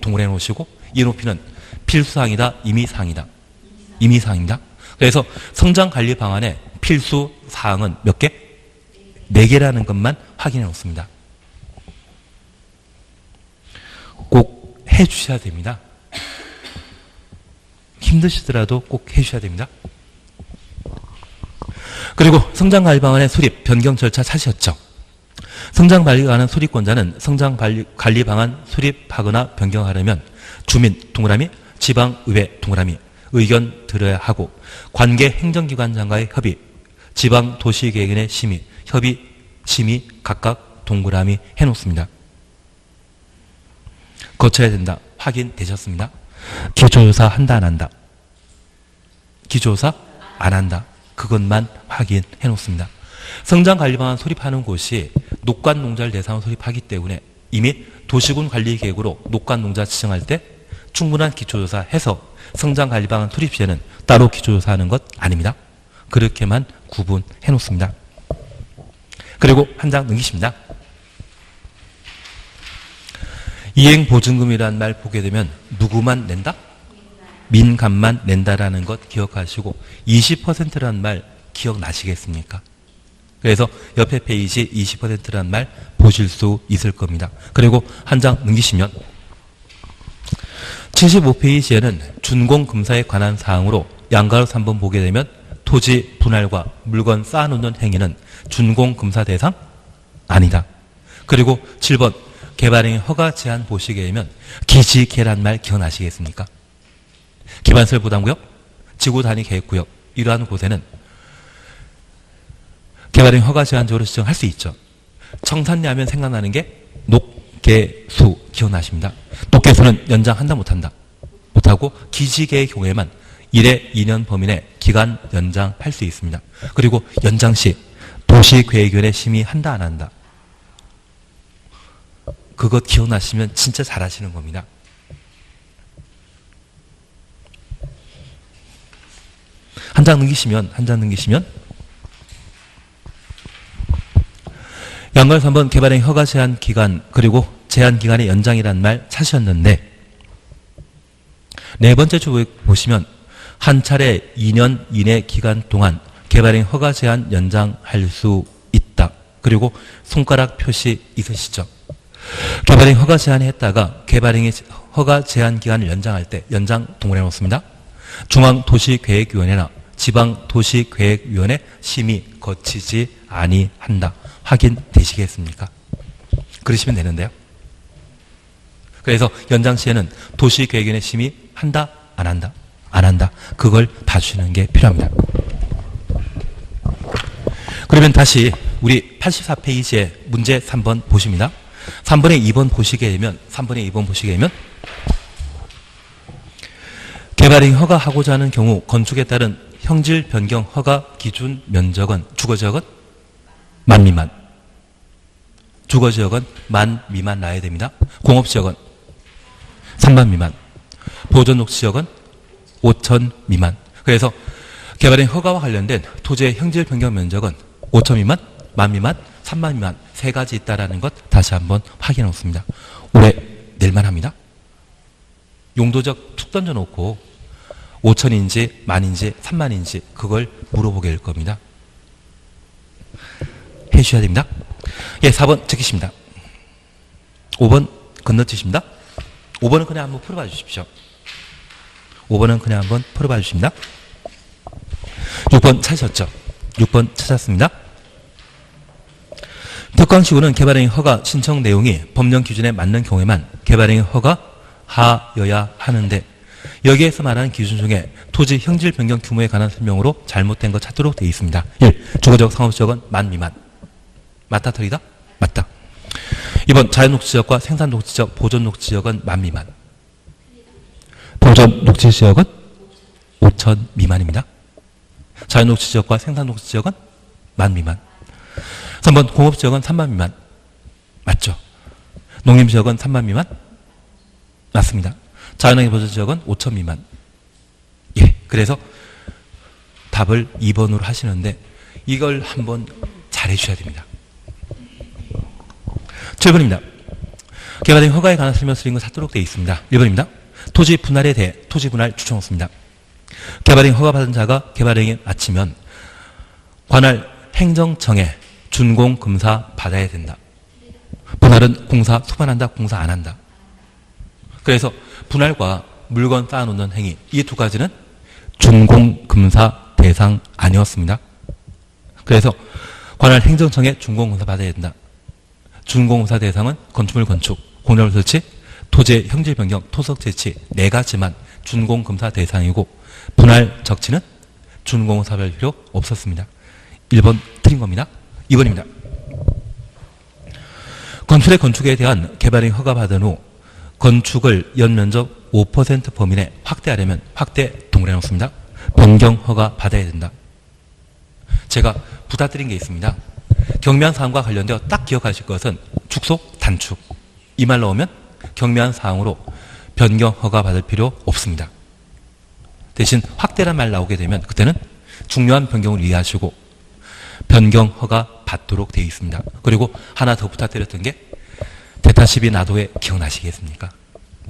동그래 놓으시고 이 높이는 필수사항이다, 임의사항이다? 임의사항입니다. 그래서 성장관리 방안의 필수사항은 몇 개? 4개라는 것만 확인해 놓습니다. 꼭 해주셔야 됩니다. 힘드시더라도 꼭 해주셔야 됩니다. 그리고 성장관리 방안의 수립, 변경 절차 찾으셨죠? 성장관리 방안 수립권자는 성장관리 방안 수립하거나 변경하려면 주민 동그라미, 지방의회 동그라미 의견 들어야 하고 관계 행정기관장과의 협의, 지방도시계획원의 심의, 협의, 심의 각각 동그라미 해놓습니다. 거쳐야 된다. 확인되셨습니다. 기초조사 한다, 안 한다? 기초조사 안 한다. 그것만 확인해 놓습니다. 성장관리방안 수립하는 곳이 녹간농자를 대상으로 수립하기 때문에 이미 도시군 관리계획으로 녹간농자 지정할 때 충분한 기초조사해서 성장관리방안 수립 시에는 따로 기초조사하는 것 아닙니다. 그렇게만 구분해 놓습니다. 그리고 한 장 넘기십니다. 이행보증금이라는 말 보게 되면 누구만 낸다? 민간만 낸다라는 것 기억하시고 20%라는 말 기억나시겠습니까? 그래서 옆에 페이지 20%라는 말 보실 수 있을 겁니다. 그리고 한 장 넘기시면 75페이지에는 준공금사에 관한 사항으로 양가로 3번 보게 되면 토지 분할과 물건 쌓아놓는 행위는 준공금사 대상 아니다. 그리고 7번 개발행위 허가 제한 보시게 되면 기지개란 말 기억나시겠습니까? 기반설 부담구역, 지구단위 계획구역 이러한 곳에는 개발행위 허가 제한적으로 지정할 수 있죠. 청산리 하면 생각나는 게 녹개수 기억나십니다. 녹개수는 연장한다 못한다? 못하고 기지개의 경우에만 1회 2년 범위 내 기간 연장할 수 있습니다. 그리고 연장 시 도시계획위원회 심의한다 안 한다. 그것 기억나시면 진짜 잘하시는 겁니다. 한 장 넘기시면 양걸 3번 개발행 허가 제한 기간 그리고 제한 기간의 연장이라는 말 찾으셨는데 네 번째 줄 보시면 한 차례 2년 이내 기간 동안 개발행 허가 제한 연장할 수 있다. 그리고 손가락 표시 있으시죠? 개발행 허가 제한했다가 개발행의 허가 제한 기간을 연장할 때 연장 동그라미 놓습니다. 중앙도시계획위원회나 지방도시계획위원회 심의 거치지 아니한다. 확인되시겠습니까? 그러시면 되는데요. 그래서 연장 시에는 도시계획위원회 심의한다? 안 한다? 안 한다. 그걸 봐주시는 게 필요합니다. 그러면 다시 우리 84페이지에 문제 3번 보십니다. 3번에 2번 보시게 되면 개발행위 허가하고자 하는 경우 건축에 따른 형질 변경 허가 기준 면적은 주거지역은 만 미만. 주거지역은 만 미만 나야 됩니다. 공업지역은 3만 미만. 보존녹지역은 5천 미만. 그래서 개발행 허가와 관련된 토지의 형질 변경 면적은 5천 미만, 만 미만, 3만 미만 세 가지 있다라는 것 다시 한번 확인해 놓습니다. 올해 낼만 합니다. 용도적 툭 던져놓고 5천인지 만인지 3만인지 그걸 물어보게 될 겁니다. 해주셔야 됩니다. 예, 4번 적히십니다. 5번 건너뛰십니다. 5번은 그냥 한번 풀어봐 주십시오. 5번은 그냥 한번 풀어봐 주십니다. 6번 찾으셨죠? 6번 찾았습니다. 특광시구는 개발행위 허가 신청 내용이 법령 기준에 맞는 경우에만 개발행위 허가하여야 하는데 여기에서 말하는 기준 중에 토지 형질 변경 규모에 관한 설명으로 잘못된 것 찾도록 되어 있습니다. 1. 주거지역 상업지역은 만 미만. 맞다 틀리다? 맞다. 2번 자연녹지지역과 생산녹지지역, 보존녹지지역은 만 미만. 보존녹지지역은 5천 미만입니다. 자연녹지지역과 생산녹지지역은 만 미만. 3번 공업지역은 3만 미만. 맞죠? 농림지역은 3만 미만? 맞습니다. 자연환경 보존지역은 5천 미만. 예, 그래서 답을 2번으로 하시는데 이걸 한번 잘 해주셔야 됩니다. 7번입니다. 개발행 허가에 관한 설명 쓰인 것 찾도록 되어 있습니다. 1번입니다. 토지 분할에 대해 토지 분할 추천 없습니다. 개발행 허가 받은 자가 개발행위 마치면 관할 행정청에 준공 검사 받아야 된다. 분할은 공사 수반한다, 공사 안 한다. 그래서 분할과 물건 쌓아놓는 행위 이 두 가지는 준공 검사 대상 아니었습니다. 그래서 관할 행정청에 준공 검사 받아야 된다. 준공 검사 대상은 건축물 건축, 공유물 설치, 토지의 형질 변경, 토석 제치 네 가지만 준공 검사 대상이고 분할 적치는 준공 검사 받을 필요 없었습니다. 1번 틀린 겁니다. 2번입니다. 건축의 건축에 대한 개발행위 허가 받은 후 건축을 연면적 5% 범위 내 확대하려면 확대 동그라미 놓습니다. 변경 허가 받아야 된다. 제가 부탁드린 게 있습니다. 경미한 사항과 관련되어 딱 기억하실 것은 축소, 단축. 이 말 나오면 경미한 사항으로 변경 허가 받을 필요 없습니다. 대신 확대란 말 나오게 되면 그때는 중요한 변경을 이해하시고 변경 허가 받도록 되어 있습니다. 그리고 하나 더 부탁드렸던 게 대타 12 나도회 기억나시겠습니까?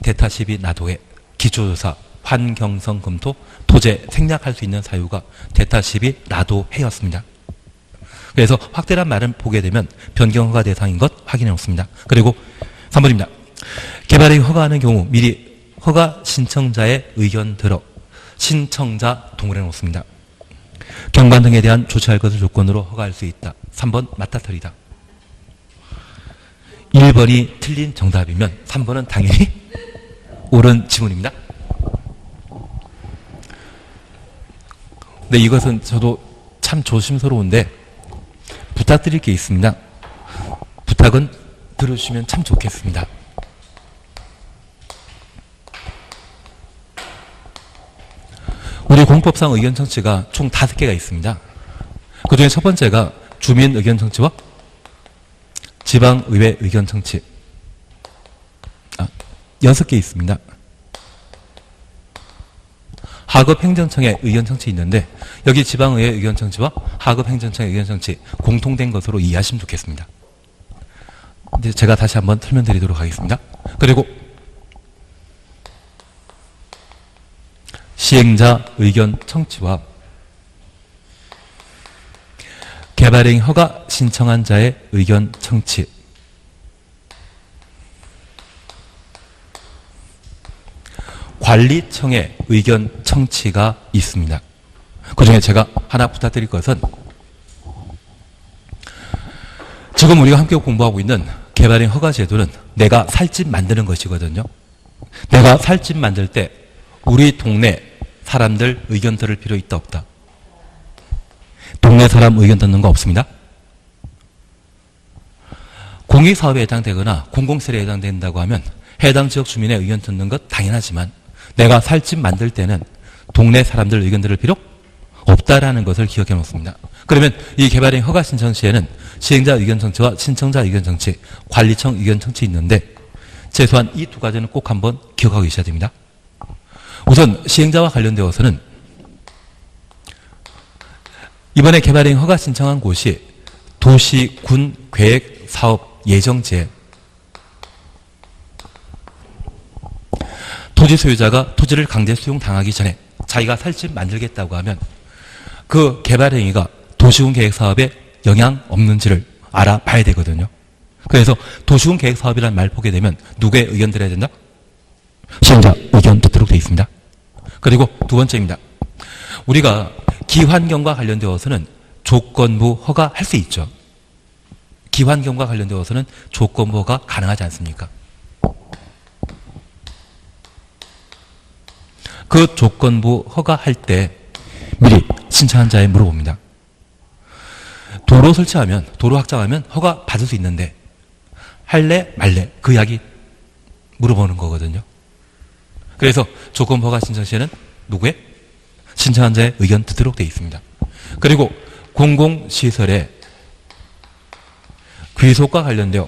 대타 12 나도회 기초조사, 환경성 검토, 토지 생략할 수 있는 사유가 대타 12 나도회였습니다. 그래서 확대란 말을 보게 되면 변경 허가 대상인 것 확인해 놓습니다. 그리고 3번입니다. 개발행위 허가하는 경우 미리 허가 신청자의 의견 들어 신청자 동그라미 놓습니다. 경관 등에 대한 조치할 것을 조건으로 허가할 수 있다. 3번 맞다 틀리다. 1번이 틀린 정답이면 3번은 당연히 옳은 지문입니다. 네, 이것은 저도 참 조심스러운데 부탁드릴 게 있습니다. 부탁은 들어주시면 참 좋겠습니다. 민법상 의견 청취가 총 5개가 있습니다. 그 중에 첫 번째가 주민 의견 청취와 지방의회 의견 청취. 6개 있습니다. 하급행정청의 의견 청취 있는데 여기 지방의회 의견 청취와 하급행정청의 의견 청취 공통된 것으로 이해하시면 좋겠습니다. 이제 제가 다시 한번 설명드리도록 하겠습니다. 그리고 시행자 의견 청취와 개발행위 허가 신청한 자의 의견 청취, 관리청의 의견 청취가 있습니다. 그 중에 제가 하나 부탁드릴 것은 지금 우리가 함께 공부하고 있는 개발행위 허가 제도는 내가 살 집 만드는 것이거든요. 내가 살 집 만들 때 우리 동네 사람들 의견 들을 필요 있다 없다? 동네 사람 의견 듣는 거 없습니다. 공익사업에 해당되거나 공공시설에 해당된다고 하면 해당 지역 주민의 의견 듣는 것 당연하지만 내가 살 집 만들 때는 동네 사람들 의견 들을 필요 없다라는 것을 기억해 놓습니다. 그러면 이 개발행위 허가 신청 시에는 시행자 의견 청취와 신청자 의견 청취, 관리청 의견 청취 있는데 최소한 이 두 가지는 꼭 한번 기억하고 계셔야 됩니다. 우선 시행자와 관련되어서는 이번에 개발행위 허가 신청한 곳이 도시, 군, 계획, 사업, 예정지에 토지 소유자가 토지를 강제 수용 당하기 전에 자기가 살 집 만들겠다고 하면 그 개발행위가 도시군 계획 사업에 영향 없는지를 알아봐야 되거든요. 그래서 도시군 계획 사업이라는 말 보게 되면 누구의 의견 들어야 된다? 시행자 의견 듣도록 되어 있습니다. 그리고 두 번째입니다. 우리가 기환경과 관련되어서는 조건부 허가할 수 있죠. 기환경과 관련되어서는 조건부 허가 가능하지 않습니까? 그 조건부 허가할 때 미리 신청한 자에 물어봅니다. 도로 설치하면, 도로 확장하면 허가 받을 수 있는데 할래 말래 그 이야기 물어보는 거거든요. 그래서 조건부 허가 신청 시에는 누구의? 신청한 자의 의견 듣도록 되어 있습니다. 그리고 공공시설의 귀속과 관련되어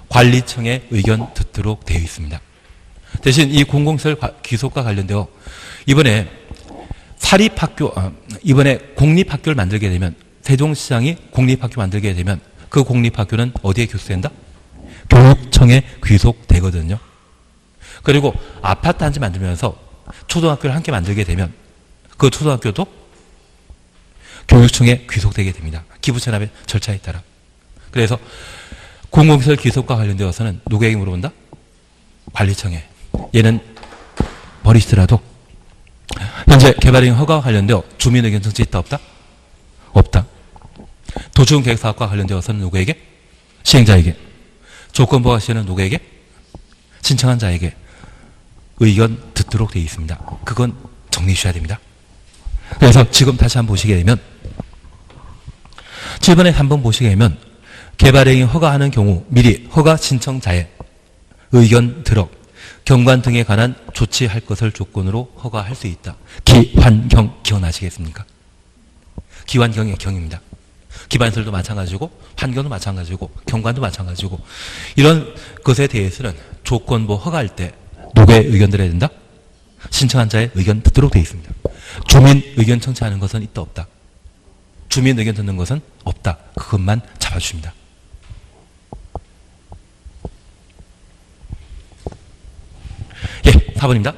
관리청의 의견 듣도록 되어 있습니다. 대신 이 공공시설 귀속과 관련되어 이번에 이번에 공립학교를 만들게 되면 세종시장이 공립학교 만들게 되면 그 공립학교는 어디에 교수된다? 교육청에 귀속되거든요. 그리고 아파트 한 집 만들면서 초등학교를 함께 만들게 되면 그 초등학교도 교육청에 귀속되게 됩니다. 기부천압의 절차에 따라. 그래서 공공시설 귀속과 관련되어서는 누구에게 물어본다? 관리청에. 얘는 버리시더라도 현재 개발행위 허가와 관련되어 주민 의견 청취 있다 없다? 없다. 도시군 계획사업과 관련되어서는 누구에게? 시행자에게. 조건부 허가 시에는 누구에게? 신청한 자에게 의견 듣도록 되어 있습니다. 그건 정리해 주셔야 됩니다. 그래서 지금 다시 한번 보시게 되면 7번에 3번 보시게 되면 개발행위 허가하는 경우 미리 허가 신청자의 의견 들어 경관 등에 관한 조치할 것을 조건으로 허가할 수 있다. 기환경 기억나시겠습니까? 기환경의 경입니다. 기반시설도 마찬가지고 환경도 마찬가지고 경관도 마찬가지고 이런 것에 대해서는 조건부 허가할 때 누구의 의견 들어야 된다? 신청한 자의 의견 듣도록 되어 있습니다. 주민 의견 청취하는 것은 있다 없다? 주민 의견 듣는 것은 없다. 그것만 잡아주십니다. 예, 4번입니다.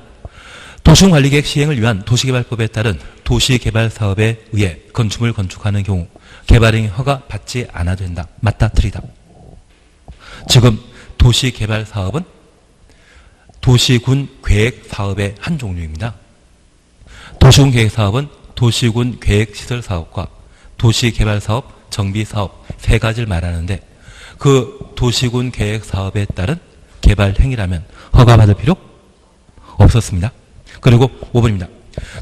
도시군관리계획 시행을 위한 도시개발법에 따른 도시개발사업에 의해 건축물 건축하는 경우 개발행위 허가 받지 않아도 된다. 맞다, 틀리다. 지금 도시개발사업은 도시군 계획사업의 한 종류입니다. 도시군 계획사업은 도시군 계획시설사업과 도시개발사업, 정비사업 세 가지를 말하는데 그 도시군 계획사업에 따른 개발행위라면 허가받을 필요 없었습니다. 그리고 5번입니다.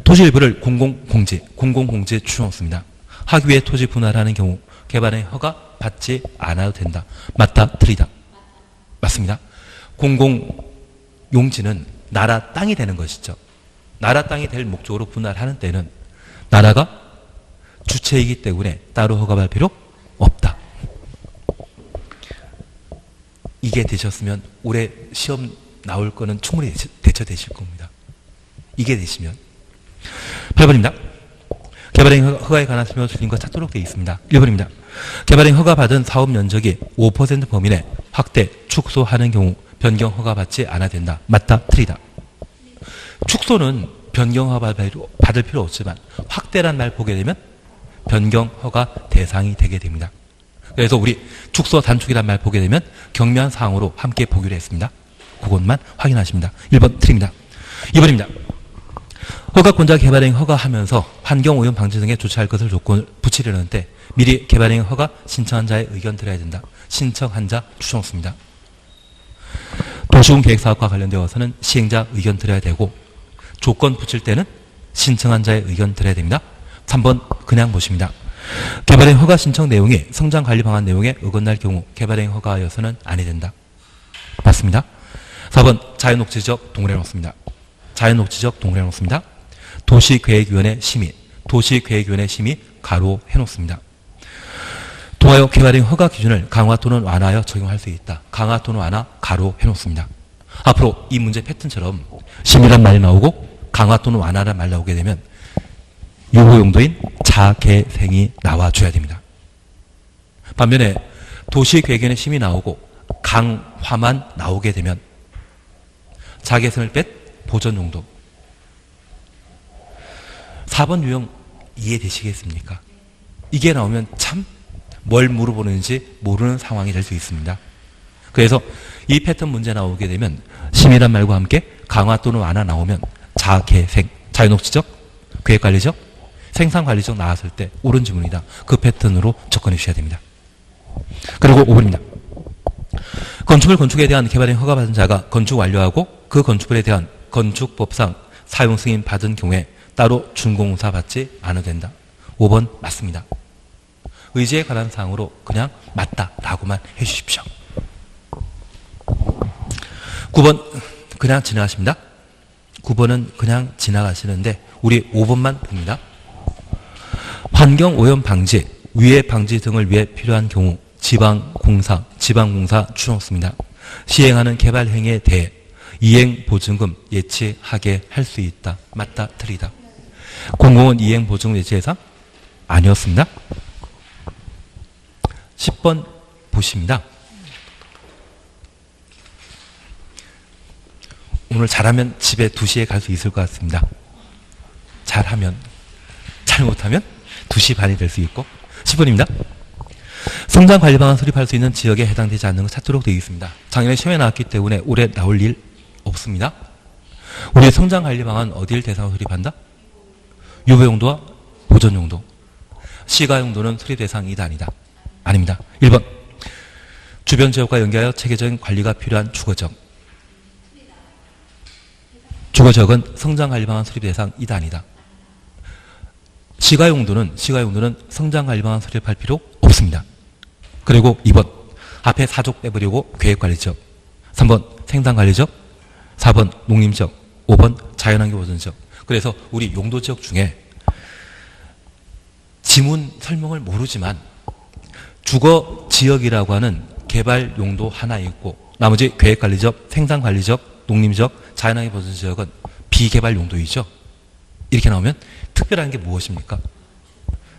토지 일부를 공공공지에 추정했습니다. 하기 위해 토지 분할하는 경우 개발행위 허가 받지 않아도 된다. 맞다, 틀리다. 맞습니다. 공공용지는 나라 땅이 되는 것이죠. 나라 땅이 될 목적으로 분할하는 때는 나라가 주체이기 때문에 따로 허가할 필요 없다. 이게 되셨으면 올해 시험 나올 거는 충분히 대처되실 겁니다. 이게 되시면 8번입니다. 개발행 허가에 관한 설명을 틀린 것 찾도록 되어 있습니다. 1번입니다. 개발행 허가 받은 사업 면적이 5% 범위 내 확대, 축소하는 경우 변경 허가 받지 않아야 된다. 맞다, 틀리다. 축소는 변경 허가 받을 필요 없지만 확대란 말 보게 되면 변경 허가 대상이 되게 됩니다. 그래서 우리 축소, 단축이란 말 보게 되면 경미한 사항으로 함께 보기로 했습니다. 그것만 확인하십니다. 1번 틀립니다. 2번입니다. 허가권자 개발행 허가하면서 환경오염 방지 등에 조치할 것을 조건을 붙이려는 때 미리 개발행 허가 신청한 자의 의견 들어야 된다. 신청한 자 추천없습니다. 도시군 계획사업과 관련되어서는 시행자 의견 들어야 되고 조건 붙일 때는 신청한 자의 의견 들어야 됩니다. 3번 그냥 보십니다. 개발행 허가 신청 내용이 성장관리 방안 내용에 어긋날 경우 개발행 허가여서는 아니 된다. 맞습니다. 4번 자연녹지적 동일해 놓습니다. 자연녹지적 동일해 놓습니다. 도시계획위원회 심의, 도시계획위원회 심의 가로 해놓습니다. 동아역 개발행 허가 기준을 강화 또는 완화하여 적용할 수 있다. 강화 또는 완화 가로 해놓습니다. 앞으로 이 문제 패턴처럼 심의란 말이 나오고 강화 또는 완화란 말 나오게 되면 유보 용도인 자개생이 나와줘야 됩니다. 반면에 도시계획위원회 심의 나오고 강화만 나오게 되면 자개생을 뺀 보전 용도. 4번 유형 이해되시겠습니까? 이게 나오면 참 뭘 물어보는지 모르는 상황이 될 수 있습니다. 그래서 이 패턴 문제 나오게 되면 심의란 말과 함께 강화 또는 완화 나오면 자개생, 자연녹지적, 계획관리적, 생산관리적 나왔을 때 옳은 지문이다. 그 패턴으로 접근해 주셔야 됩니다. 그리고 5번입니다. 건축물 건축에 대한 개발행 허가받은 자가 건축 완료하고 그 건축물에 대한 건축법상 사용 승인 받은 경우에 따로 준공사 받지 않아도 된다. 5번 맞습니다. 의지에 관한 사항으로 그냥 맞다라고만 해주십시오. 9번 그냥 지나가십니다. 9번은 그냥 지나가시는데 우리 5번만 봅니다. 환경오염 방지, 위해 방지 등을 위해 필요한 경우 지방공사 추천없습니다. 시행하는 개발행위에 대해 이행보증금 예치하게 할 수 있다. 맞다, 틀리다. 공공은 이행보증금 예치 대상 아니었습니다. 10번 보십니다. 오늘 잘하면 집에 2시에 갈 수 있을 것 같습니다. 잘하면. 잘못하면 2시 반이 될 수 있고. 10번입니다. 성장관리방안 수립할 수 있는 지역에 해당되지 않는 것 찾도록 되어 있습니다. 작년에 시험에 나왔기 때문에 올해 나올 일 없습니다. 우리 성장관리방안 어디를 대상으로 수립한다? 유보용도와 보전용도. 시가용도는 수립 대상이다 아니다? 아닙니다. 1번 주변 지역과 연계하여 체계적인 관리가 필요한 주거지역. 주거지역은 성장관리방안 수립 대상이다 아니다? 시가용도는 성장관리방안 수립할 필요 없습니다. 그리고 2번 앞에 사족 빼버리고 계획관리지역. 3번 생산관리지역. 4번 농림지역. 5번 자연환경보전지역. 그래서 우리 용도지역 중에 지문 설명을 모르지만 주거지역이라고 하는 개발용도 하나 있고 나머지 계획관리지역, 생산관리지역, 농림지역, 자연환경보전지역은 비개발용도이죠. 이렇게 나오면 특별한 게 무엇입니까?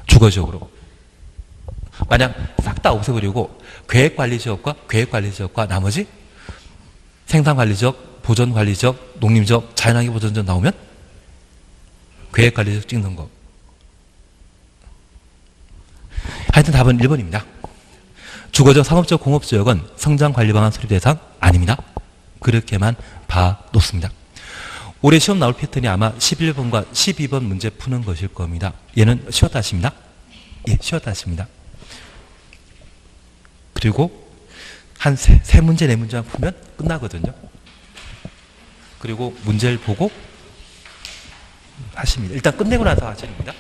주거지역으로. 만약 싹 다 없애버리고 계획관리지역과 나머지 생산관리지역, 보전관리지역, 농림지역, 자연환경보전지역 나오면 계획관리지역 찍는 거. 하여튼 답은 1번입니다. 주거적, 상업적, 공업지역은 성장관리방안 수립 대상 아닙니다. 그렇게만 봐놓습니다. 올해 시험 나올 패턴이 아마 11번과 12번 문제 푸는 것일 겁니다. 얘는 쉬웠다 하십니다. 예, 쉬웠다 하십니다. 그리고 한 세 문제, 네 문제만 풀면 끝나거든요. 그리고 문제를 보고 하십니다. 일단 끝내고 나서 하셔야 됩니다.